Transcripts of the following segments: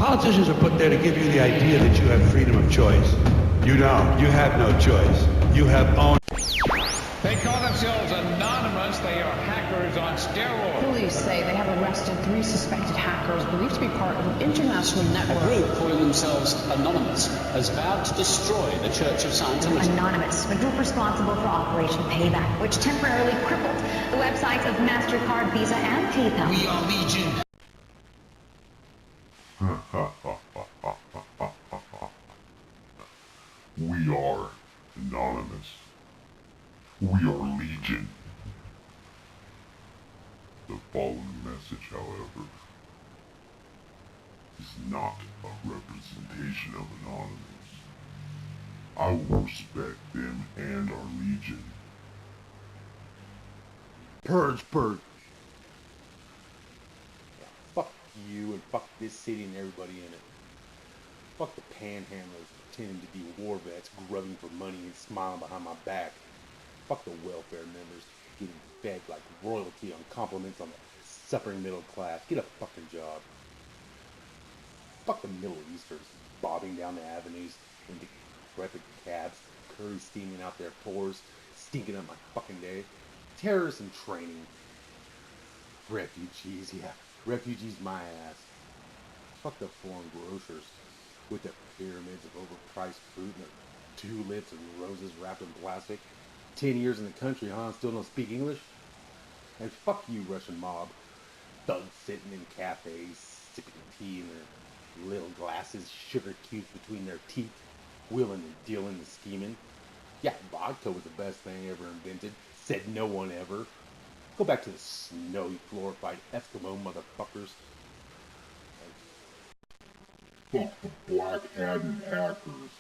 Politicians are put there to give you the idea that you have freedom of choice. You don't. You have no choice. You have own. They call themselves anonymous. They are hackers on steroids. Police say they have arrested 3 suspected hackers believed to be part of an international network. A group calling themselves Anonymous has vowed to destroy the Church of Scientology. Anonymous, the group responsible for Operation Payback, which temporarily crippled the websites of MasterCard, Visa, and PayPal. We are Legion. We are Anonymous. We are Legion. The following message, however, is not a representation of Anonymous. I will respect them and our Legion. Purge. Yeah, fuck you and fuck this city and everybody in it. Fuck the panhandlers pretending to be war vets, grubbing for money and smiling behind my back. Fuck the welfare members getting fed like royalty on compliments on the suffering middle class. Get a fucking job. Fuck the Middle Easters bobbing down the avenues in decrepit cabs, curry steaming out their pores, stinking up my fucking day. Terrorists in training. Refugees, yeah. Refugees my ass. Fuck the foreign grocers with their pyramids of overpriced fruit and their tulips and roses wrapped in plastic. 10 years in the country, huh? Still don't speak English? And fuck you, Russian mob. Thugs sitting in cafes, sipping tea in their little glasses, sugar cubes between their teeth, wheeling and dealing and scheming. Yeah, vodka was the best thing ever invented. Said no one ever. Go back to the snowy, glorified Eskimo motherfuckers. Fuck the Black Hat and hackers,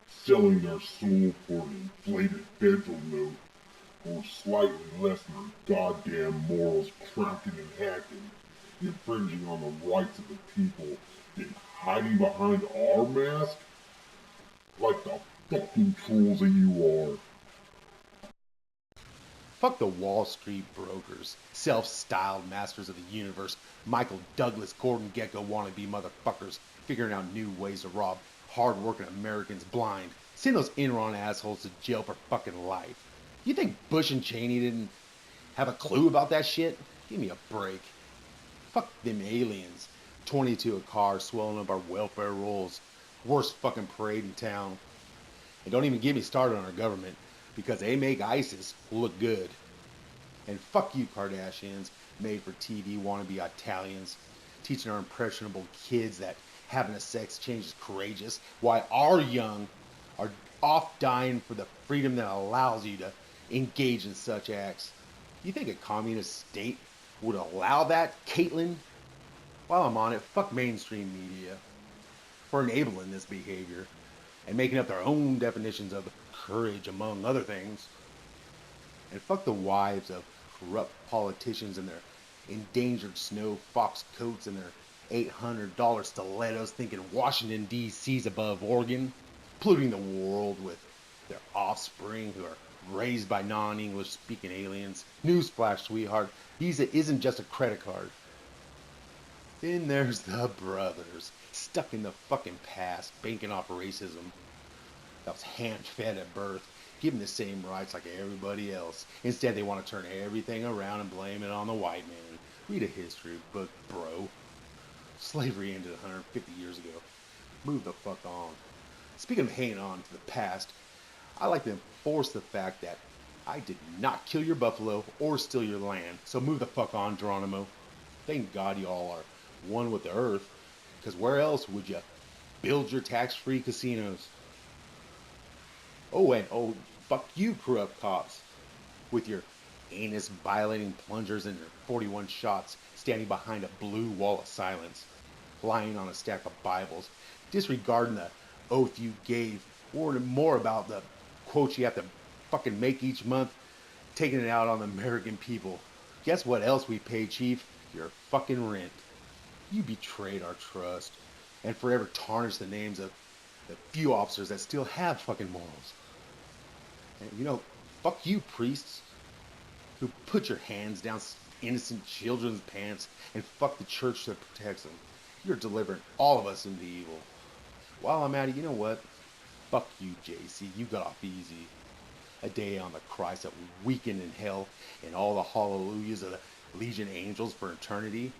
selling their soul for an inflated federal note, or slightly less than their goddamn morals, cracking and hacking, infringing on the rights of the people, and hiding behind our mask? Like the fucking trolls that you are. Fuck the Wall Street brokers, self-styled masters of the universe, Michael Douglas, Gordon Gekko wannabe motherfuckers, figuring out new ways to rob hard-working Americans blind. Send those Enron assholes to jail for fucking life. You think Bush and Cheney didn't have a clue about that shit? Give me a break. Fuck them aliens. 22 a car, swelling up our welfare rolls. Worst fucking parade in town. And don't even get me started on our government, because they make ISIS look good. And fuck you, Kardashians, made-for-TV wannabe Italians, teaching our impressionable kids that having a sex change is courageous, while our young are off dying for the freedom that allows you to engage in such acts. You think a communist state would allow that, Caitlin? While I'm on it, fuck mainstream media for enabling this behavior and making up their own definitions of courage, among other things. And fuck the wives of corrupt politicians and their endangered snow fox coats and their $800 stilettos, thinking Washington, D.C.'s above Oregon, polluting the world with their offspring who are raised by non-English speaking aliens. Newsflash, sweetheart, Visa isn't just a credit card. Then there's the brothers, stuck in the fucking past, banking off racism that was hand-fed at birth, given the same rights like everybody else. Instead, they want to turn everything around and blame it on the white man. Read a history book, bro. Slavery ended 150 years ago. Move the fuck on. Speaking of hanging on to the past, I like to enforce the fact that I did not kill your buffalo or steal your land. So move the fuck on, Geronimo. Thank God you all are one with the earth, because where else would you build your tax-free casinos? Oh, fuck you, corrupt cops, with your anus-violating plungers and your 41 shots standing behind a blue wall of silence, lying on a stack of Bibles, disregarding the oath you gave, worrying more about the quotes you have to fucking make each month, taking it out on the American people. Guess what else we pay, Chief? Your fucking rent. You betrayed our trust and forever tarnished the names of the few officers that still have fucking morals. And fuck you, priests, who put your hands down innocent children's pants, and fuck the church that protects them. You're delivering all of us into evil. While I'm at it, you know what? Fuck you, JC. You got off easy. A day on the Christ that will weaken in hell and all the hallelujahs of the Legion Angels for eternity.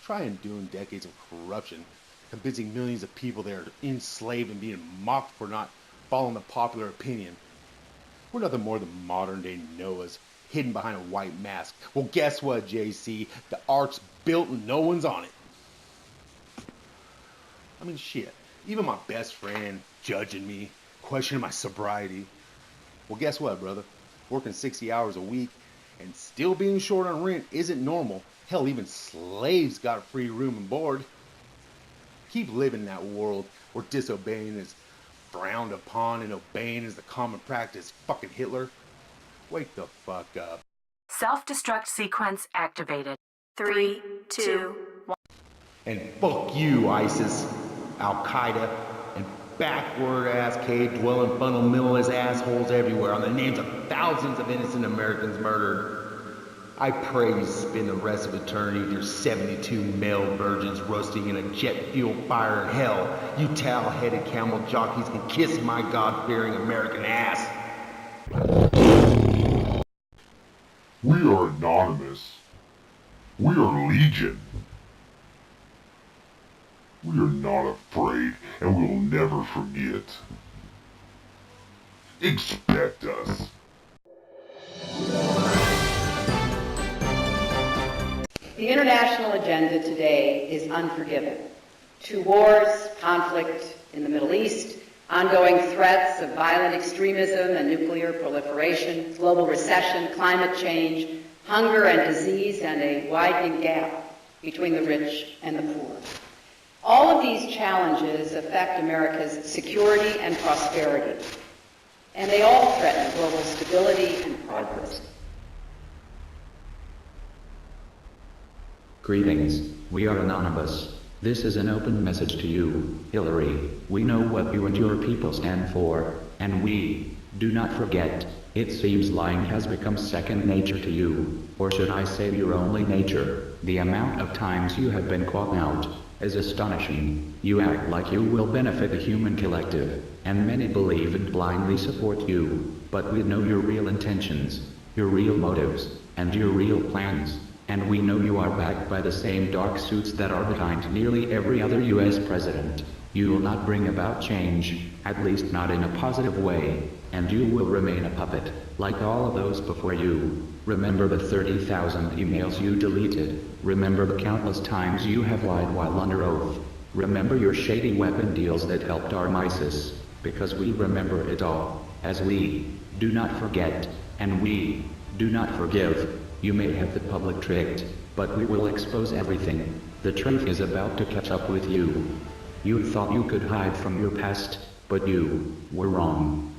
Try and doing decades of corruption, convincing millions of people they are enslaved and being mocked for not following the popular opinion. We're nothing more than modern day Noahs hidden behind a white mask. Well, guess what, JC? The ark's built and no one's on it. I mean, shit. Even my best friend judging me, questioning my sobriety. Well, guess what, brother? Working 60 hours a week and still being short on rent isn't normal. Hell, even slaves got free room and board. Keep living in that world where disobeying is frowned upon and obeying is the common practice. Fucking Hitler. Wake the fuck up. Self-destruct sequence activated. 3, 2, 1. And fuck you, ISIS, Al-Qaeda, and backward-ass cave-dwelling fundamentalist assholes everywhere on the names of thousands of innocent Americans murdered. I pray you spend the rest of eternity with your 72 male virgins roasting in a jet fuel fire in hell. You towel-headed camel jockeys can kiss my God-fearing American ass. We are anonymous. We are Legion. We are not afraid, and we will never forget. Expect us. The international agenda today is unforgiving. 2 wars, conflict in the Middle East, ongoing threats of violent extremism and nuclear proliferation, global recession, climate change, hunger and disease, and a widening gap between the rich and the poor. All of these challenges affect America's security and prosperity, and they all threaten global stability and progress. Greetings, we are anonymous. This is an open message to you, Hillary. We know what you and your people stand for, and we do not forget. It seems lying has become second nature to you, or should I say your only nature. The amount of times you have been caught out is astonishing. You act like you will benefit the human collective, and many believe and blindly support you, but we know your real intentions, your real motives, and your real plans. And we know you are backed by the same dark suits that are behind nearly every other U.S. president. You will not bring about change, at least not in a positive way, and you will remain a puppet, like all of those before you. Remember the 30,000 emails you deleted. Remember the countless times you have lied while under oath. Remember your shady weapon deals that helped arm ISIS, because we remember it all, as we do not forget, and we do not forgive. You may have the public tricked, but we will expose everything. The truth is about to catch up with you. You thought you could hide from your past, but you were wrong.